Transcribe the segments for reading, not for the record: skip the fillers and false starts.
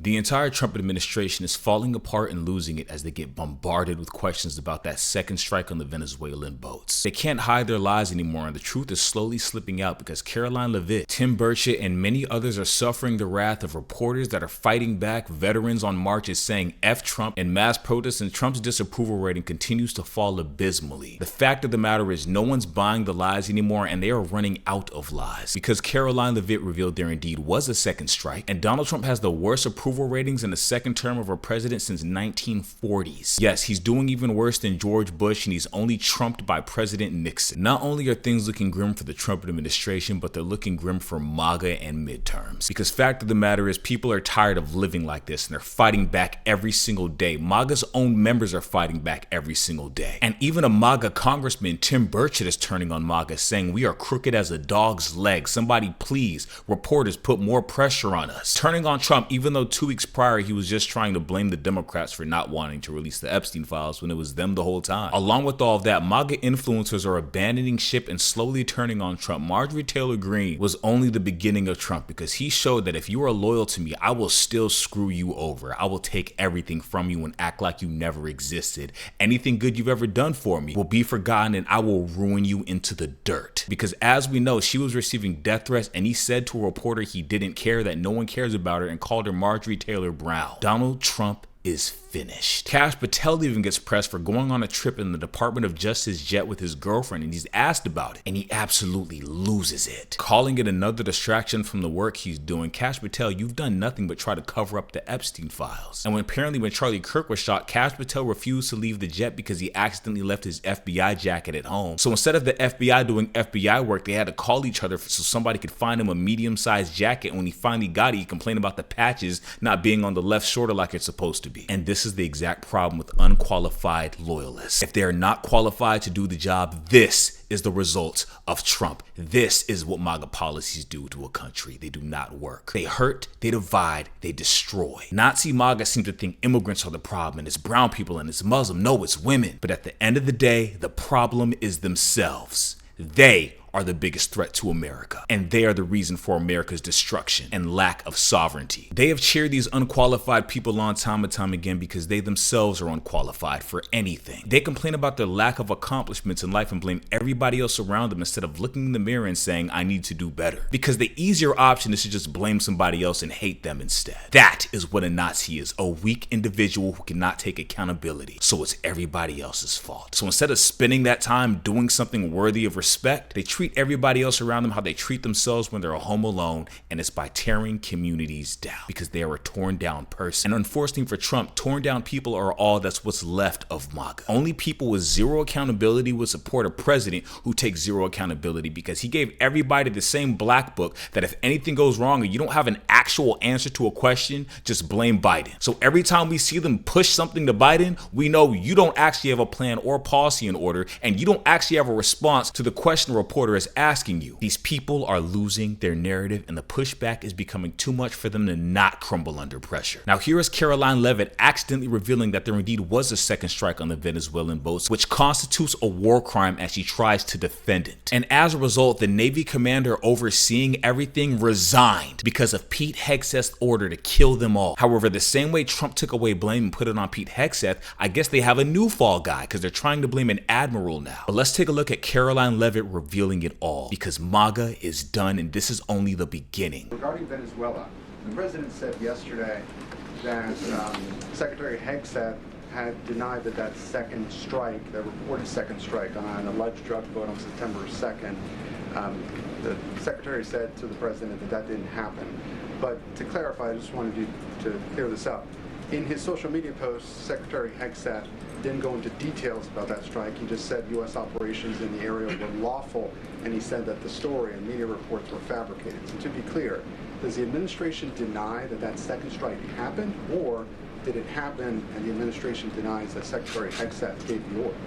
The entire Trump administration is falling apart and losing it as they get bombarded with questions about that second strike on the Venezuelan boats. They can't hide their lies anymore, and the truth is slowly slipping out because Caroline Leavitt, Tim Burchett, and many others are suffering the wrath of reporters that are fighting back, veterans on marches saying F Trump, and mass protests, and Trump's disapproval rating continues to fall abysmally. The fact of the matter is no one's buying the lies anymore, and they are running out of lies because Caroline Leavitt revealed there indeed was a second strike, and Donald Trump has the worst approval ratings in the second term of a president since 1940s. Yes, he's doing even worse than George Bush, and he's only trumped by President Nixon. Not only are things looking grim for the Trump administration, but they're looking grim for MAGA and midterms. Because fact of the matter is people are tired of living like this, and they're fighting back every single day. MAGA's own members are fighting back every single day. And even a MAGA congressman, Tim Burchett, is turning on MAGA, saying we are crooked as a dog's leg. Somebody please, reporters, put more pressure on us. Turning on Trump, even though 2 weeks prior he was just trying to blame the Democrats for not wanting to release the Epstein files when it was them the whole time. Along with all of that, MAGA influencers are abandoning ship and slowly turning on Trump. Marjorie Taylor Greene was only the beginning of Trump because he showed that if you are loyal to me, I will still screw you over. I will take everything from you and act like you never existed. Anything good you've ever done for me will be forgotten, and I will ruin you into the dirt. Because as we know, she was receiving death threats, and he said to a reporter he didn't care, that no one cares about her, and called her Marjorie Taylor Brown. Donald Trump is finished. Kash Patel even gets pressed for going on a trip in the Department of Justice jet with his girlfriend, and he's asked about it, and he absolutely loses it, calling it another distraction from the work he's doing. Kash Patel, you've done nothing but try to cover up the Epstein files. And when Charlie Kirk was shot, Kash Patel refused to leave the jet because he accidentally left his FBI jacket at home. So instead of the FBI doing FBI work, they had to call each other so somebody could find him a medium-sized jacket. And when he finally got it, he complained about the patches not being on the left shoulder like it's supposed to be. And this is the exact problem with unqualified loyalists. If they're not qualified to do the job, this is the result of Trump. This is what MAGA policies do to a country. They do not work. They hurt, they divide, they destroy. Nazi MAGA seem to think immigrants are the problem, and it's brown people and it's Muslim. No, it's women. But at the end of the day, the problem is themselves. They are the biggest threat to America, and they are the reason for America's destruction and lack of sovereignty. They have cheered these unqualified people on time and time again because they themselves are unqualified for anything. They complain about their lack of accomplishments in life and blame everybody else around them instead of looking in the mirror and saying, I need to do better. Because the easier option is to just blame somebody else and hate them instead. That is what a Nazi is, a weak individual who cannot take accountability, so it's everybody else's fault. So instead of spending that time doing something worthy of respect, they treat everybody else around them how they treat themselves when they're home alone, and it's by tearing communities down because they are a torn down person. And unfortunately for Trump, torn down people are all that's what's left of MAGA. Only people with zero accountability would support a president who takes zero accountability because he gave everybody the same black book that if anything goes wrong or you don't have an actual answer to a question, just blame Biden. So every time we see them push something to Biden, we know you don't actually have a plan or policy in order, and you don't actually have a response to the question the reporter is asking you. These people are losing their narrative, and the pushback is becoming too much for them to not crumble under pressure. Now here is Caroline Leavitt accidentally revealing that there indeed was a second strike on the Venezuelan boats, which constitutes a war crime as she tries to defend it. And as a result, the Navy commander overseeing everything resigned because of Pete Hegseth's order to kill them all. However, the same way Trump took away blame and put it on Pete Hegseth, I guess they have a new fall guy because they're trying to blame an admiral now. But let's take a look at Caroline Leavitt revealing it all, because MAGA is done and this is only the beginning. Regarding Venezuela, the president said yesterday that Secretary Hegseth had denied that second strike, that reported second strike on an alleged drug boat on September 2nd, the secretary said to the president that didn't happen. But to clarify, I just wanted to clear this up. In his social media post, Secretary Hegseth didn't go into details about that strike. He just said U.S. operations in the area were lawful, and he said that the story and media reports were fabricated. So to be clear, does the administration deny that second strike happened, or did it happen and the administration denies that Secretary Hegseth gave the order?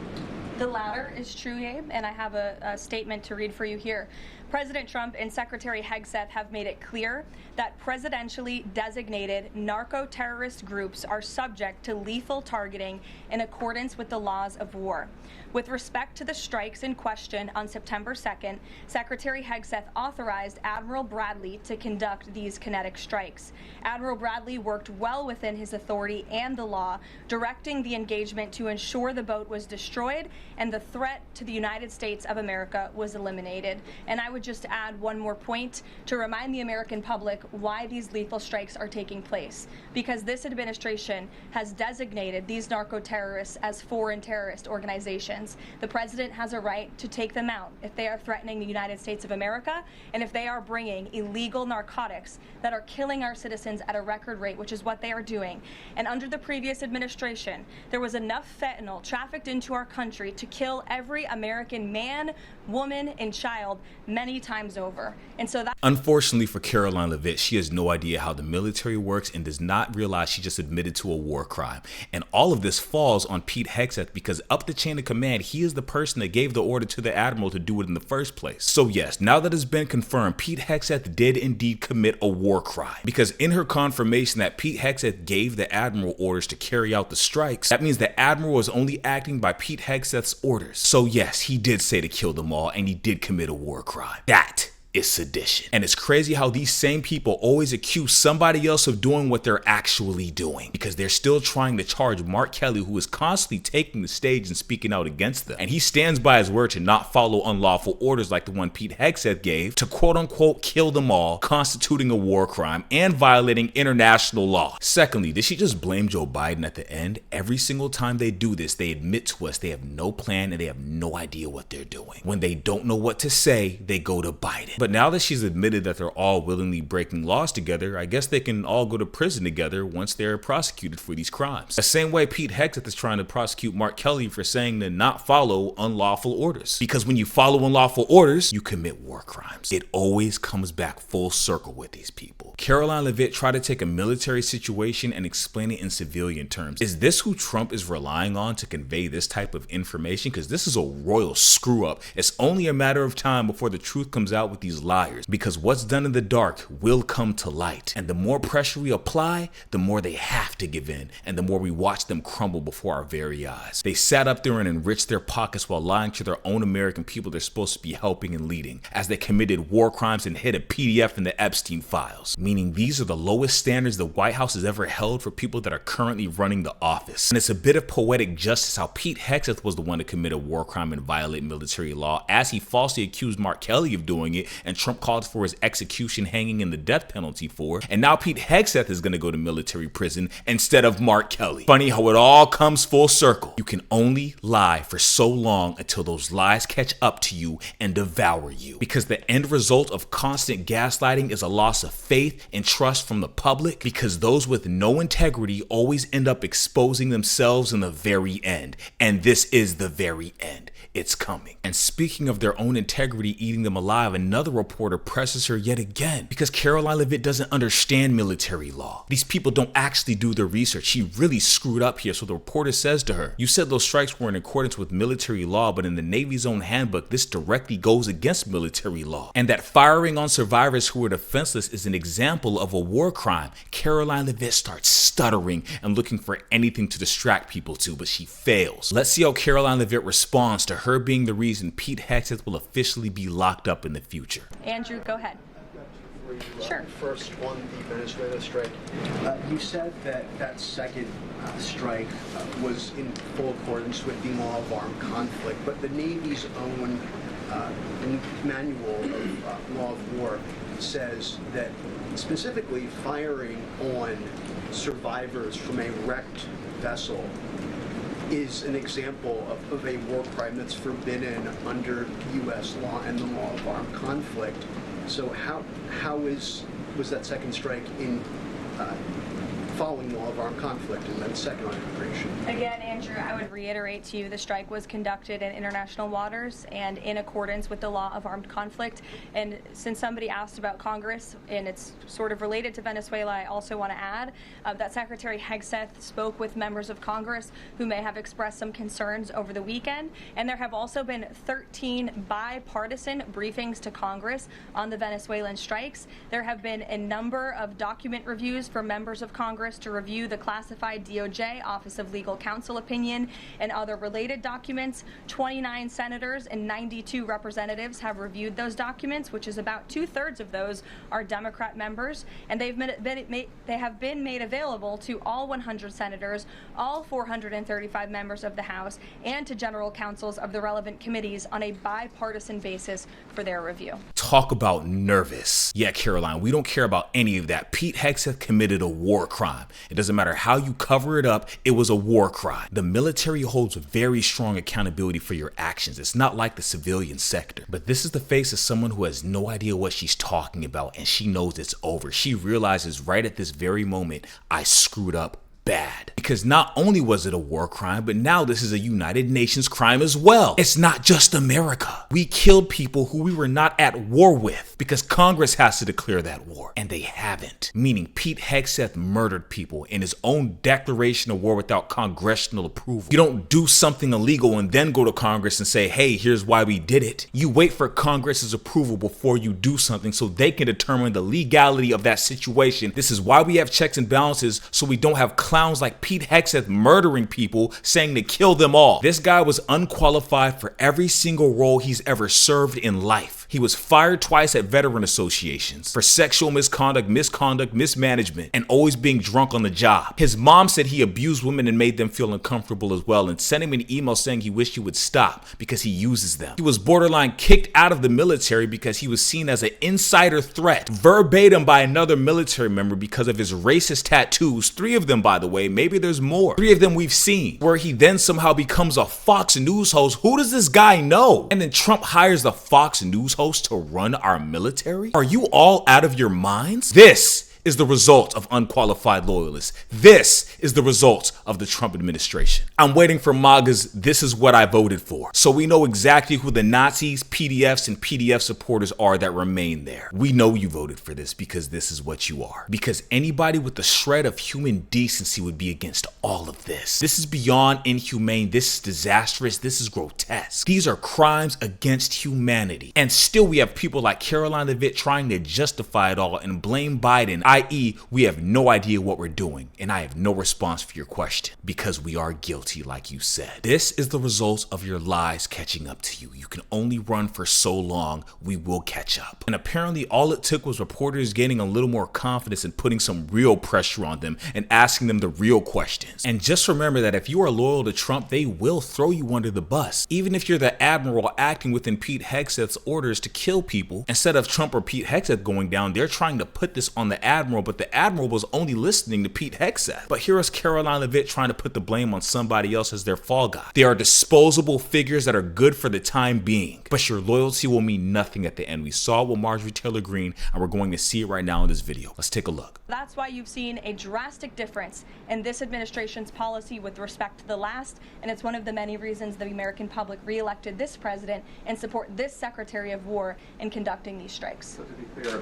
The latter is true, Abe, and I have a statement to read for you here. President Trump and Secretary Hegseth have made it clear that presidentially designated narco-terrorist groups are subject to lethal targeting in accordance with the laws of war. With respect to the strikes in question on September 2nd, Secretary Hegseth authorized Admiral Bradley to conduct these kinetic strikes. Admiral Bradley worked well within his authority and the law, directing the engagement to ensure the boat was destroyed and the threat to the United States of America was eliminated. And I would just add one more point to remind the American public why these lethal strikes are taking place. Because this administration has designated these narco-terrorists as foreign terrorist organizations. The president has a right to take them out if they are threatening the United States of America and if they are bringing illegal narcotics that are killing our citizens at a record rate, which is what they are doing. And under the previous administration, there was enough fentanyl trafficked into our country to kill every American man, woman, and child many times over. And so that, unfortunately for Caroline Leavitt, she has no idea how the military works and does not realize she just admitted to a war crime. And all of this falls on Pete Hegseth because up the chain of command, he is the person that gave the order to the admiral to do it in the first place. So yes, now that it's been confirmed, Pete Hegseth did indeed commit a war crime, because in her confirmation that Pete Hegseth gave the admiral orders to carry out the strikes, that means the admiral was only acting by Pete Hegseth's orders. So yes, he did say to kill them all and he did commit a war crime. That is sedition. And it's crazy how these same people always accuse somebody else of doing what they're actually doing, because they're still trying to charge Mark Kelly, who is constantly taking the stage and speaking out against them. And he stands by his word to not follow unlawful orders like the one Pete Hegseth gave to quote unquote kill them all, constituting a war crime and violating international law. Secondly, did she just blame Joe Biden at the end? Every single time they do this, they admit to us they have no plan and they have no idea what they're doing. When they don't know what to say, they go to Biden. But now that she's admitted that they're all willingly breaking laws together, I guess they can all go to prison together once they're prosecuted for these crimes. The same way Pete Hegseth is trying to prosecute Mark Kelly for saying to not follow unlawful orders. Because when you follow unlawful orders, you commit war crimes. It always comes back full circle with these people. Caroline Leavitt tried to take a military situation and explain it in civilian terms. Is this who Trump is relying on to convey this type of information? Because this is a royal screw up. It's only a matter of time before the truth comes out with these liars, because what's done in the dark will come to light. And the more pressure we apply, the more they have to give in, and the more we watch them crumble before our very eyes. They sat up there and enriched their pockets while lying to their own American people they're supposed to be helping and leading, as they committed war crimes and hid a PDF in the Epstein files. Meaning these are the lowest standards the White House has ever held for people that are currently running the office. And it's a bit of poetic justice how Pete Hegseth was the one to commit a war crime and violate military law, as he falsely accused Mark Kelly of doing it, and Trump called for his execution, hanging, and the death penalty for. And now Pete Hegseth is going to go to military prison instead of Mark Kelly. Funny how it all comes full circle. You can only lie for so long until those lies catch up to you and devour you. Because the end result of constant gaslighting is a loss of faith and trust from the public, because those with no integrity always end up exposing themselves in the very end. And this is the very end. It's coming. And speaking of their own integrity eating them alive, another reporter presses her yet again, because Caroline Leavitt doesn't understand military law. These people don't actually do their research. She really screwed up here. So the reporter says to her, you said those strikes were in accordance with military law, but in the Navy's own handbook, this directly goes against military law. And that firing on survivors who are defenseless is an example of a war crime. Caroline Leavitt starts stuttering and looking for anything to distract people to, but she fails. Let's see how Caroline Leavitt responds to her being the reason Pete Hegseth will officially be locked up in the future. Andrew, go ahead. Sure. First, on the Venezuela strike, you said that that second strike was in full accordance with the law of armed conflict, but the Navy's own manual of law of war says that specifically firing on survivors from a wrecked vessel is an example of a war crime that's forbidden under U.S. law and the law of armed conflict. So how was that second strike in following law of armed conflict in that second operation? Again, Andrew, I would reiterate to you the strike was conducted in international waters and in accordance with the law of armed conflict. And since somebody asked about Congress, and it's sort of related to Venezuela, I also want to add that Secretary Hegseth spoke with members of Congress who may have expressed some concerns over the weekend. And there have also been 13 bipartisan briefings to Congress on the Venezuelan strikes. There have been a number of document reviews for members of Congress to review the classified DOJ Office of Legal Counsel opinion and other related documents. 29 senators and 92 representatives have reviewed those documents, which is about 2/3 of those are Democrat members, and they have been made available to all 100 senators, all 435 members of the House, and to general counsels of the relevant committees on a bipartisan basis for their review. Talk about nervous. Yeah, Caroline, we don't care about any of that. Pete Hegseth committed a war crime. It doesn't matter how you cover it up, it was a war crime. The military holds very strong accountability for your actions. It's not like the civilian sector. But this is the face of someone who has no idea what she's talking about, and she knows it's over. She realizes right at this very moment, I screwed up bad. Because not only was it a war crime, but now this is a United Nations crime as well. It's not just America. We killed people who we were not at war with because Congress has to declare that war, and they haven't. Meaning Pete Hegseth murdered people in his own declaration of war without congressional approval. You don't do something illegal and then go to Congress and say, hey, here's why we did it. You wait for Congress's approval before you do something so they can determine the legality of that situation. This is why we have checks and balances, so we don't have clowns like Pete Hegseth murdering people saying to kill them all. This guy was unqualified for every single role he's ever served in life. He was fired twice at veteran associations for sexual misconduct, mismanagement, and always being drunk on the job. His mom said he abused women and made them feel uncomfortable as well, and sent him an email saying he wished he would stop because he uses them. He was borderline kicked out of the military because he was seen as an insider threat, verbatim by another military member because of his racist tattoos, 3 of them by the way, maybe there's more. 3 of them we've seen, where he then somehow becomes a Fox News host. Who does this guy know? And then Trump hires the Fox News host to run our military? Are you all out of your minds? This is the result of unqualified loyalists. This is the result of the Trump administration. I'm waiting for MAGA's "this is what I voted for," so we know exactly who the Nazis, PDFs, and PDF supporters are that remain there. We know you voted for this because this is what you are. Because anybody with a shred of human decency would be against all of this. This is beyond inhumane. This is disastrous. This is grotesque. These are crimes against humanity. And still we have people like Caroline Levitt trying to justify it all and blame Biden, i.e. we have no idea what we're doing, and I have no response for your question because we are guilty, like you said. This is the result of your lies catching up to you. You can only run for so long. We will catch up. And apparently all it took was reporters gaining a little more confidence and putting some real pressure on them and asking them the real questions. And just remember that if you are loyal to Trump, they will throw you under the bus. Even if you're the admiral acting within Pete Hegseth's orders to kill people, instead of Trump or Pete Hegseth going down, they're trying to put this on the admiral, but the admiral was only listening to Pete Hegseth. But here is Caroline Levitt trying to put the blame on somebody else as their fall guy. They are disposable figures that are good for the time being, but your loyalty will mean nothing at the end. We saw it with Marjorie Taylor Greene, and we're going to see it right now in this video. Let's take a look. That's why you've seen a drastic difference in this administration's policy with respect to the last, and it's one of the many reasons the American public re-elected this president and support this Secretary of War in conducting these strikes. So to be clear,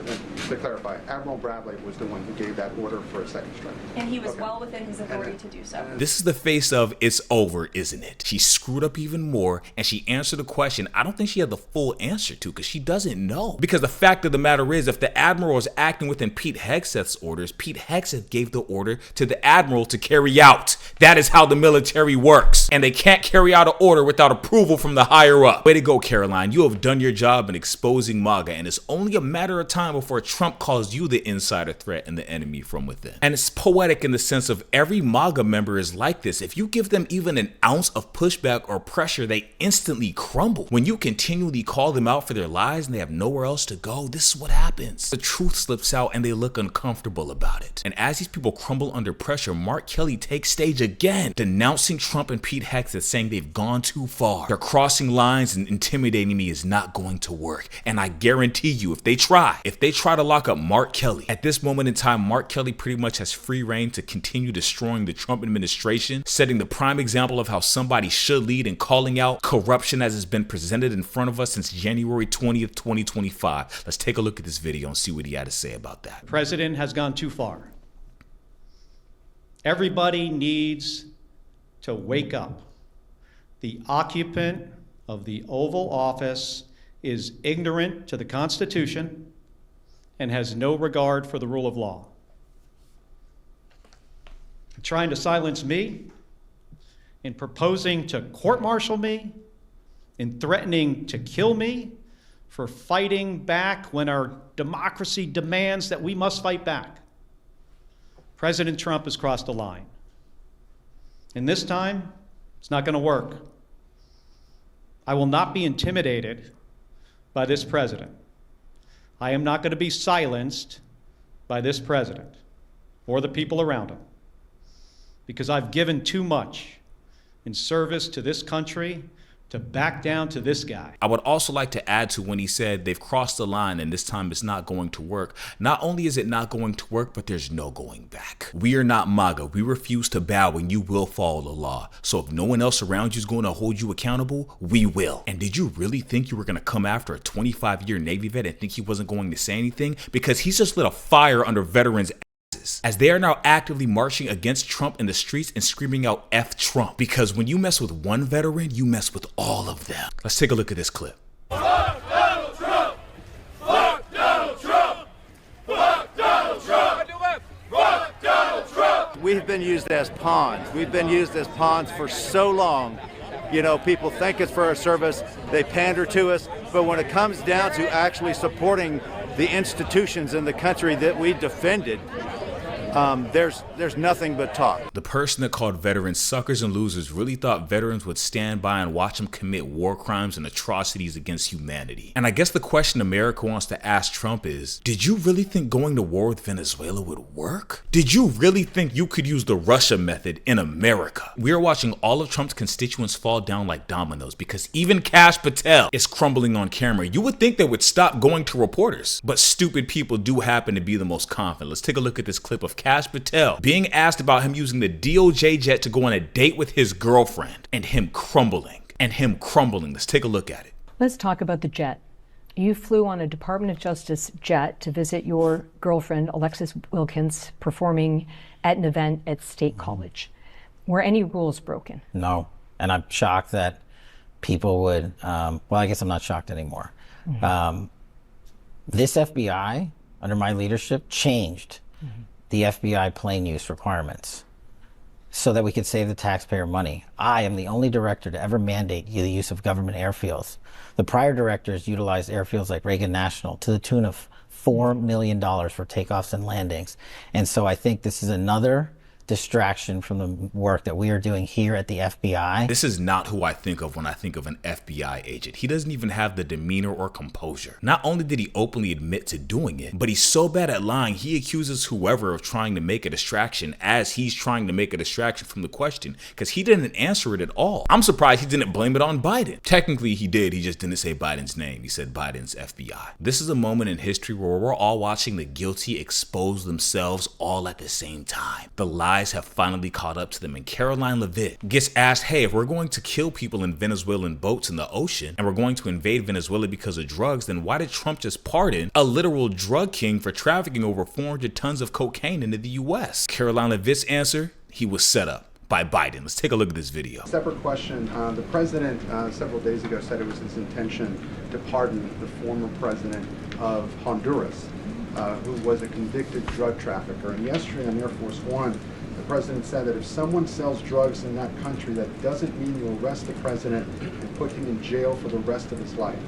to clarify, Admiral Bradley was the one who gave that order for a second strike. And he was well within his authority to do so. This is the face of "it's over, isn't it?" She screwed up even more, and she answered a question I don't think she had the full answer to because she doesn't know. Because the fact of the matter is, if the admiral is acting within Pete Hegseth's orders, Pete Hegseth gave the order to the admiral to carry out. That is how the military works. And they can't carry out an order without approval from the higher up. Way to go, Caroline. You have done your job in exposing MAGA, and it's only a matter of time before Trump calls you the insider threat and the enemy from within. And it's poetic in the sense of every MAGA member is like this. If you give them even an ounce of pushback or pressure, they instantly crumble. When you continually call them out for their lies and they have nowhere else to go, this is what happens. The truth slips out and they look uncomfortable about it. And as these people crumble under pressure, Mark Kelly takes stage again, denouncing Trump and Pete Hegseth, saying they've gone too far. They're crossing lines and intimidating me is not going to work. And I guarantee you, if they try to lock up Mark Kelly, at this moment, moment in time, Mark Kelly pretty much has free reign to continue destroying the Trump administration, setting the prime example of how somebody should lead and calling out corruption as it's been presented in front of us since January 20th, 2025. Let's take a look at this video and see what he had to say about that. The president has gone too far. Everybody needs to wake up. The occupant of the Oval Office is ignorant to the Constitution and has no regard for the rule of law. Trying to silence me, in proposing to court-martial me, in threatening to kill me for fighting back when our democracy demands that we must fight back. President Trump has crossed a line. And this time, it's not going to work. I will not be intimidated by this president. I am not going to be silenced by this president or the people around him, because I've given too much in service to this country to back down to this guy. I would also like to add to when he said they've crossed the line and this time it's not going to work. Not only is it not going to work, but there's no going back. We are not MAGA. We refuse to bow and you will follow the law. So if no one else around you is going to hold you accountable, we will. And did you really think you were going to come after a 25-year Navy vet and think he wasn't going to say anything? Because he's just lit a fire under veterans' as they are now actively marching against Trump in the streets and screaming out F Trump. Because when you mess with one veteran, you mess with all of them. Let's take a look at this clip. Fuck Donald Trump! Fuck Donald Trump! Fuck Donald Trump! Fuck Donald Trump! We've been used as pawns. We've been used as pawns for so long. You know, people think it's for our service, they pander to us, but when it comes down to actually supporting the institutions in the country that we defended, there's nothing but talk. The person that called veterans suckers and losers really thought veterans would stand by and watch them commit war crimes and atrocities against humanity. And I guess the question America wants to ask Trump is, did you really think going to war with Venezuela would work? Did you really think you could use the Russia method in America? We are watching all of Trump's constituents fall down like dominoes because even Kash Patel is crumbling on camera. You would think they would stop going to reporters, but stupid people do happen to be the most confident. Let's take a look at this clip of Kash Patel being asked about him using the DOJ jet to go on a date with his girlfriend and him crumbling. Let's take a look at it. Let's talk about the jet. You flew on a Department of Justice jet to visit your girlfriend, Alexis Wilkins, performing at an event at State College. Were any rules broken? No, and I'm shocked that people would, well, I guess I'm not shocked anymore. This FBI, under my leadership, changed the FBI plane use requirements so that we could save the taxpayer money. I am the only director to ever mandate the use of government airfields. The prior directors utilized airfields like Reagan National to the tune of $4 million for takeoffs and landings. And so I think this is another distraction from the work that we are doing here at the FBI. This is not who I think of when I think of an FBI agent. He doesn't even have the demeanor or composure. Not only did he openly admit to doing it, but he's so bad at lying, he accuses whoever of trying to make a distraction as he's trying to make a distraction from the question, because he didn't answer it at all. I'm surprised he didn't blame it on Biden. Technically he did, he just didn't say Biden's name. He said Biden's FBI. This is a moment in history where we're all watching the guilty expose themselves all at the same time. The lies have finally caught up to them, and Caroline Leavitt gets asked, hey, if we're going to kill people in Venezuelan boats in the ocean and we're going to invade Venezuela because of drugs, then why did Trump just pardon a literal drug king for trafficking over 400 tons of cocaine into the US? Caroline Leavitt's answer, he was set up by Biden. Let's take a look at this video. Separate question. The president several days ago said it was his intention to pardon the former president of Honduras, who was a convicted drug trafficker. And yesterday on Air Force One, the president said that if someone sells drugs in that country, that doesn't mean you arrest the president and put him in jail for the rest of his life.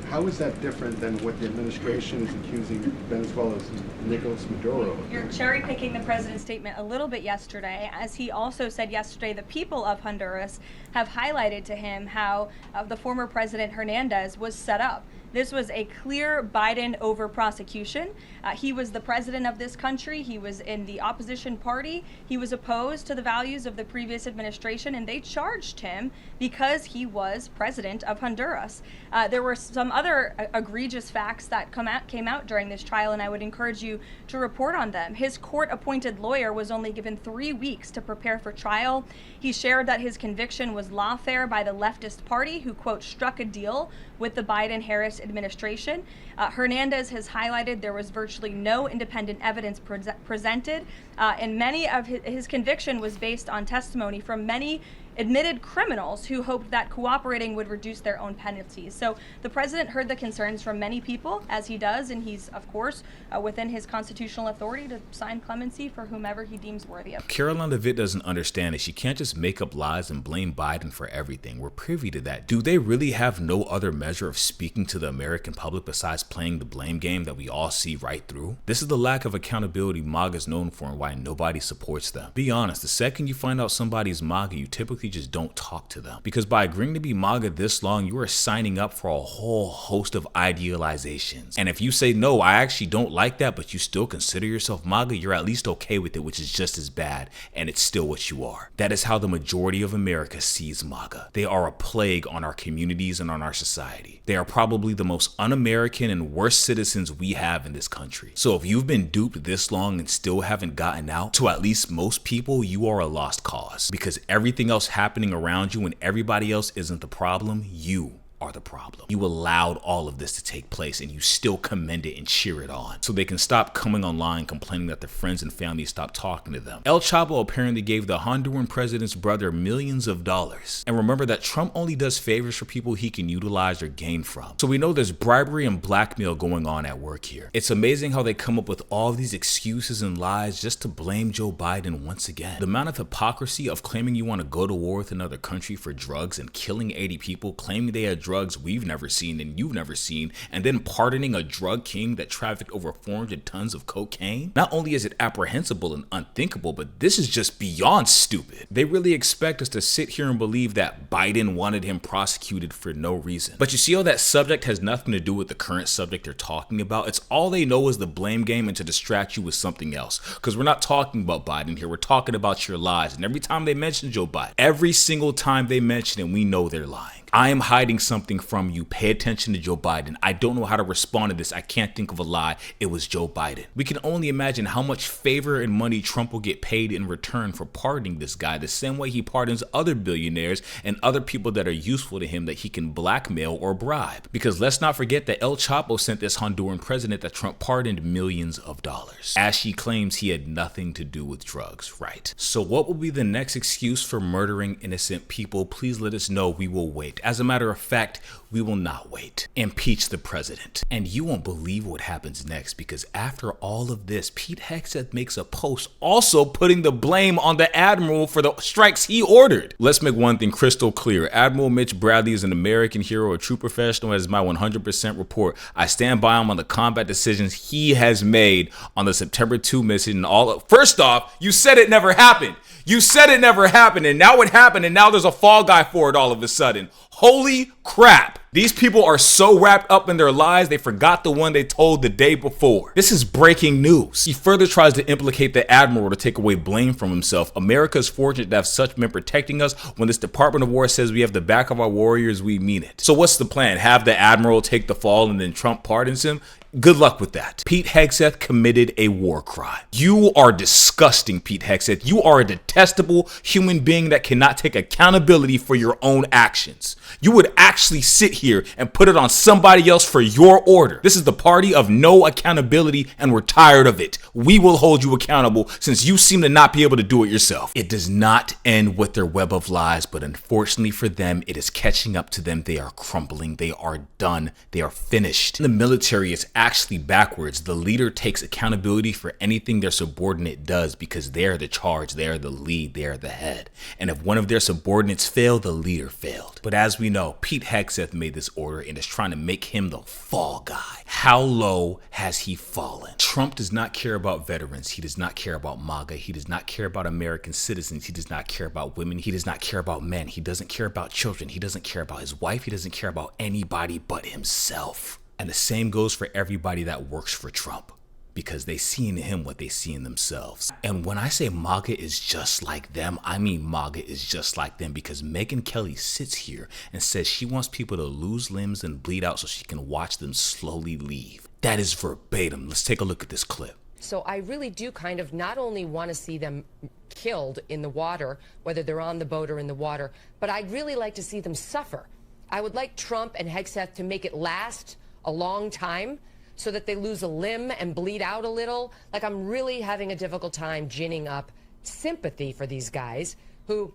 How is that different than what the administration is accusing Venezuela's Nicolas Maduro of? You're cherry picking the president's statement a little bit yesterday, as he also said yesterday the people of Honduras have highlighted to him how the former president Hernandez was set up. This was a clear Biden over prosecution. He was the president of this country. He was in the opposition party. He was opposed to the values of the previous administration, and they charged him because he was president of Honduras. There were some other egregious facts that came out during this trial, and I would encourage you to report on them. His court-appointed lawyer was only given 3 weeks to prepare for trial. He shared that his conviction was lawfare by the leftist party, who, quote, struck a deal with the Biden-Harris administration. Hernandez has highlighted there was virtually no independent evidence presented, and many of his conviction was based on testimony from many admitted criminals who hoped that cooperating would reduce their own penalties. So the president heard the concerns from many people, as he does, and he's, of course, within his constitutional authority to sign clemency for whomever he deems worthy of. Caroline Leavitt doesn't understand that she can't just make up lies and blame Biden for everything. We're privy to that. Do they really have no other measure of speaking to the American public besides playing the blame game that we all see right through? This is the lack of accountability MAGA is known for and why nobody supports them. Be honest, the second you find out somebody's MAGA, you typically just don't talk to them. Because by agreeing to be MAGA this long, you are signing up for a whole host of idealizations. And if you say, no, I actually don't like that, but you still consider yourself MAGA, you're at least okay with it, which is just as bad, and it's still what you are. That is how the majority of America sees MAGA. They are a plague on our communities and on our society. They are probably the most un-American and worst citizens we have in this country. So if you've been duped this long and still haven't gotten out, to at least most people, you are a lost cause. Because everything else happening around you and everybody else isn't the problem, you are the problem. You allowed all of this to take place and you still commend it and cheer it on. So they can stop coming online complaining that their friends and family stopped talking to them. El Chapo apparently gave the Honduran president's brother millions of dollars. And remember that Trump only does favors for people he can utilize or gain from. So we know there's bribery and blackmail going on at work here. It's amazing how they come up with all these excuses and lies just to blame Joe Biden once again. The amount of hypocrisy of claiming you want to go to war with another country for drugs and killing 80 people, claiming they had drugs we've never seen and you've never seen, and then pardoning a drug king that trafficked over 400 tons of cocaine. Not only is it apprehensible and unthinkable, but this is just beyond stupid. They really expect us to sit here and believe that Biden wanted him prosecuted for no reason. But you see how that subject has nothing to do with the current subject they're talking about? It's all they know is the blame game and to distract you with something else. Because we're not talking about Biden here, we're talking about your lies. And every time they mention Joe Biden, every single time they mention it, we know they're lying. I am hiding something from you. Pay attention to Joe Biden. I don't know how to respond to this. I can't think of a lie. It was Joe Biden. We can only imagine how much favor and money Trump will get paid in return for pardoning this guy, the same way he pardons other billionaires and other people that are useful to him that he can blackmail or bribe. Because let's not forget that El Chapo sent this Honduran president that Trump pardoned millions of dollars, as she claims he had nothing to do with drugs, right? So what will be the next excuse for murdering innocent people? Please let us know. We will wait. As a matter of fact, we will not wait. Impeach the president. And you won't believe what happens next, because after all of this, Pete Hegseth makes a post also putting the blame on the admiral for the strikes he ordered. Let's make one thing crystal clear. Admiral Mitch Bradley is an American hero, a true professional, as my 100% report. I stand by him on the combat decisions he has made on the September 2 mission. First off, you said it never happened. You said it never happened, and now it happened, and now there's a fall guy for it all of a sudden. Holy crap. These people are so wrapped up in their lies, they forgot the one they told the day before. This is breaking news. He further tries to implicate the admiral to take away blame from himself. America is fortunate to have such men protecting us. When this Department of War says we have the back of our warriors, we mean it. So what's the plan? Have the admiral take the fall and then Trump pardons him? Good luck with that. Pete Hegseth committed a war crime. You are disgusting, Pete Hegseth. You are a detestable human being that cannot take accountability for your own actions. You would actually sit here and put it on somebody else for your order. This is the party of no accountability, and we're tired of it. We will hold you accountable since you seem to not be able to do it yourself. It does not end with their web of lies, but unfortunately for them, it is catching up to them. They are crumbling. They are done. They are finished. In the military, it's actually backwards. The leader takes accountability for anything their subordinate does because they're the charge, they're the lead, they're the head. And if one of their subordinates failed, the leader failed. But as we know, Pete Hegseth made this order and is trying to make him the fall guy. How low has he fallen? Trump does not care about veterans. He does not care about MAGA. He does not care about American citizens. He does not care about women. He does not care about men. He doesn't care about children. He doesn't care about his wife. He doesn't care about anybody but himself. And the same goes for everybody that works for Trump, because they see in him what they see in themselves. And when I say MAGA is just like them, I mean MAGA is just like them, because Megyn Kelly sits here and says she wants people to lose limbs and bleed out so she can watch them slowly leave. That is verbatim. Let's take a look at this clip. So I really do kind of not only want to see them killed in the water, whether they're on the boat or in the water, but I'd really like to see them suffer. I would like Trump and Hegseth to make it last a long time, so that they lose a limb and bleed out a little. Like, I'm really having a difficult time ginning up sympathy for these guys who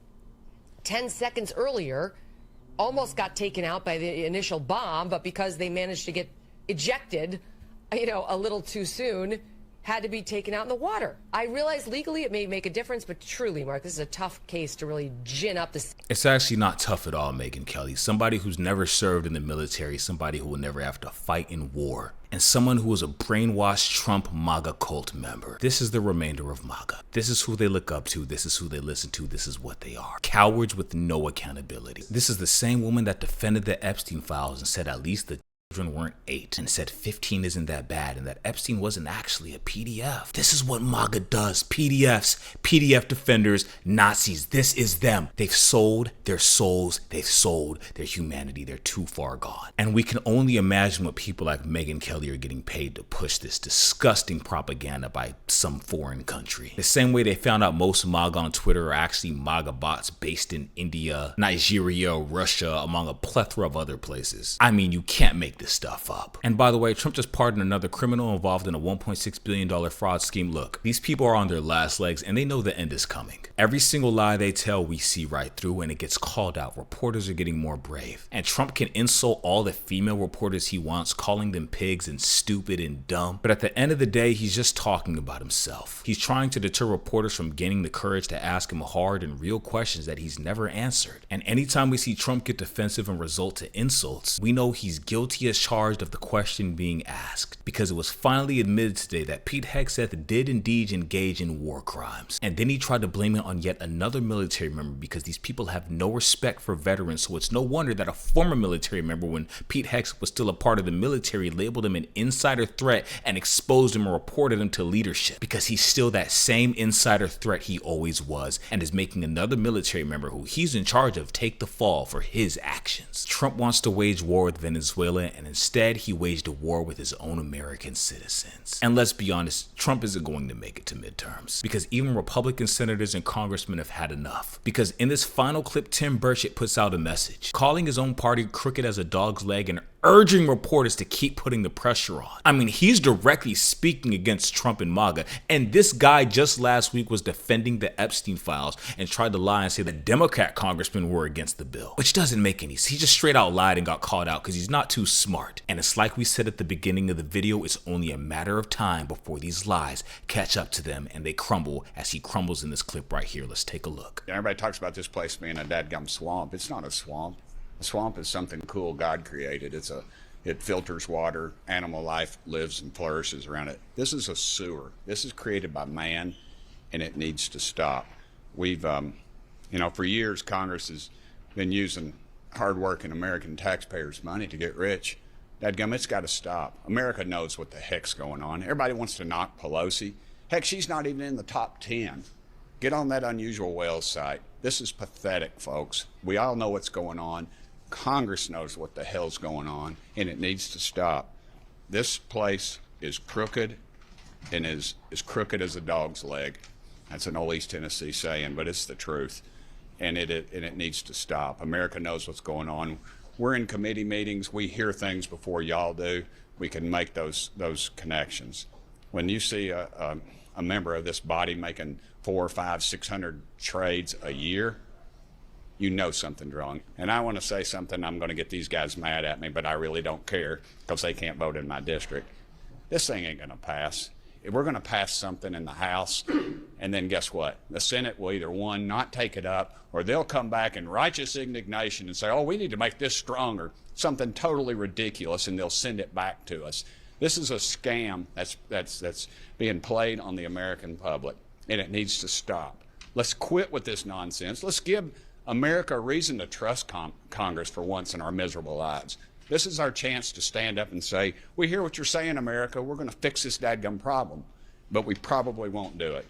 10 seconds earlier almost got taken out by the initial bomb, but because they managed to get ejected, you know, a little too soon, had to be taken out in the water. I realize legally it may make a difference, but truly, Mark, this is a tough case to really gin up this. It's actually not tough at all, Megyn Kelly. Somebody who's never served in the military, somebody who will never have to fight in war, and someone who was a brainwashed Trump MAGA cult member. This is the remainder of MAGA. This is who they look up to. This is who they listen to. This is what they are. Cowards with no accountability. This is the same woman that defended the Epstein files and said at least the children weren't 8, and said 15 isn't that bad, and that Epstein wasn't actually a PDF. This is what MAGA does. PDFs, PDF defenders, Nazis. This is them. They've sold their souls. They've sold their humanity. They're too far gone. And we can only imagine what people like Megyn Kelly are getting paid to push this disgusting propaganda by some foreign country. The same way they found out most MAGA on Twitter are actually MAGA bots based in India, Nigeria, Russia, among a plethora of other places. I mean, you can't make this stuff up. And by the way, Trump just pardoned another criminal involved in a $1.6 billion fraud scheme. Look, these people are on their last legs and they know the end is coming. Every single lie they tell, we see right through, and it gets called out. Reporters are getting more brave. And Trump can insult all the female reporters he wants, calling them pigs and stupid and dumb. But at the end of the day, he's just talking about himself. He's trying to deter reporters from gaining the courage to ask him hard and real questions that he's never answered. And anytime we see Trump get defensive and resort to insults, we know he's guilty as charged of the question being asked, because it was finally admitted today that Pete Hegseth did indeed engage in war crimes. And then he tried to blame it on yet another military member, because these people have no respect for veterans. So it's no wonder that a former military member, when Pete Hegseth was still a part of the military, labeled him an insider threat and exposed him and reported him to leadership, because he's still that same insider threat he always was, and is making another military member who he's in charge of take the fall for his actions. Trump wants to wage war with Venezuela, and instead he waged a war with his own American citizens. And let's be honest, Trump isn't going to make it to midterms, because even Republican senators and congressmen have had enough. Because in this final clip, Tim Burchett puts out a message, calling his own party crooked as a dog's leg and urging reporters to keep putting the pressure on. I mean, he's directly speaking against Trump and MAGA, and this guy just last week was defending the Epstein files and tried to lie and say that Democrat congressmen were against the bill, which doesn't make any sense. He just straight out lied and got called out because he's not too smart. And it's like we said at the beginning of the video, it's only a matter of time before these lies catch up to them and they crumble, as he crumbles in this clip right here. Let's take a look. Everybody talks about this place being a dadgum swamp. It's not a swamp. A swamp is something cool God created. It filters water. Animal life lives and flourishes around it. This is a sewer. This is created by man, and it needs to stop. We've, for years, Congress has been using hardworking American taxpayers' money to get rich. Dadgum, it's got to stop. America knows what the heck's going on. Everybody wants to knock Pelosi. Heck, she's not even in the top 10. Get on that Unusual Whales site. This is pathetic, folks. We all know what's going on. Congress knows what the hell's going on, and it needs to stop. This place is crooked, and is crooked as a dog's leg. That's an old East Tennessee saying, but it's the truth, and it needs to stop. America knows what's going on. We're in committee meetings. We hear things before y'all do. We can make those connections. When you see a member of this body making 400, 500, 600 trades a year, you know something's wrong. And I want to say something, I'm going to get these guys mad at me, but I really don't care because they can't vote in my district. This thing ain't going to pass. If we're going to pass something in the House, and then guess what? The Senate will either, one, not take it up, or they'll come back in righteous indignation and say, oh, we need to make this stronger, something totally ridiculous, and they'll send it back to us. This is a scam that's being played on the American public, and it needs to stop. Let's quit with this nonsense. Let's give America a reason to trust Congress for once in our miserable lives. This is our chance to stand up and say, we hear what you're saying, America. We're going to fix this dadgum problem. But we probably won't do it.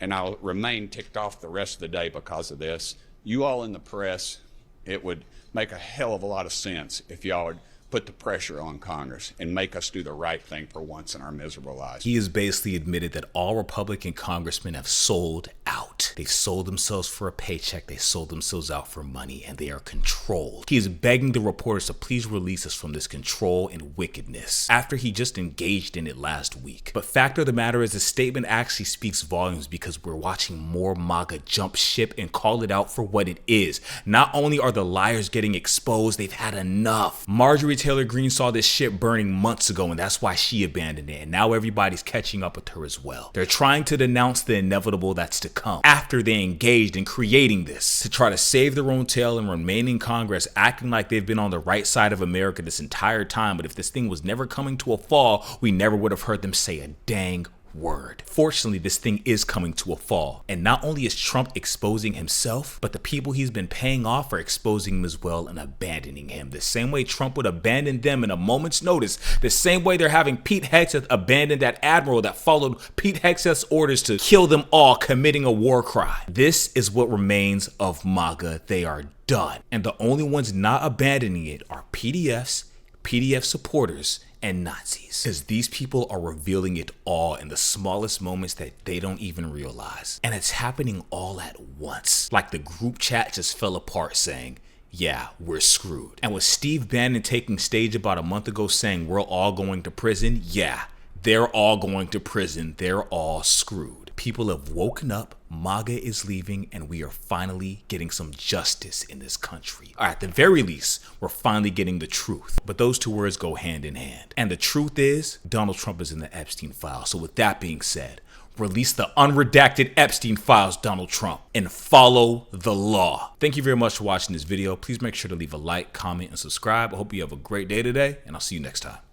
And I'll remain ticked off the rest of the day because of this. You all in the press, it would make a hell of a lot of sense if y'all would put the pressure on Congress and make us do the right thing for once in our miserable lives. He has basically admitted that all Republican congressmen have sold out. They've sold themselves for a paycheck, they sold themselves out for money, and they are controlled. He is begging the reporters to please release us from this control and wickedness after he just engaged in it last week. But fact of the matter is, the statement actually speaks volumes because we're watching more MAGA jump ship and call it out for what it is. Not only are the liars getting exposed, they've had enough. Marjorie Taylor Greene saw this ship burning months ago, and that's why she abandoned it, and now everybody's catching up with her as well. They're trying to denounce the inevitable that's to come after they engaged in creating this to try to save their own tail and remain in Congress acting like they've been on the right side of America this entire time. But if this thing was never coming to a fall, we never would have heard them say a dang word. Fortunately, this thing is coming to a fall, and not only is Trump exposing himself, but the people he's been paying off are exposing him as well and abandoning him the same way Trump would abandon them in a moment's notice, the same way they're having Pete Hegseth abandon that admiral that followed Pete Hegseth's orders to kill them all, committing a war crime. This is what remains of MAGA. They are done, and the only ones not abandoning it are PDF supporters and Nazis, because these people are revealing it all in the smallest moments that they don't even realize, and it's happening all at once. Like the group chat just fell apart saying, yeah, we're screwed. And with Steve Bannon taking stage about a month ago saying we're all going to prison, yeah, they're all going to prison. They're all screwed. People have woken up, MAGA is leaving, and we are finally getting some justice in this country. Or at the very least, we're finally getting the truth. But those two words go hand in hand. And the truth is, Donald Trump is in the Epstein files. So with that being said, release the unredacted Epstein files, Donald Trump, and follow the law. Thank you very much for watching this video. Please make sure to leave a like, comment, and subscribe. I hope you have a great day today, and I'll see you next time.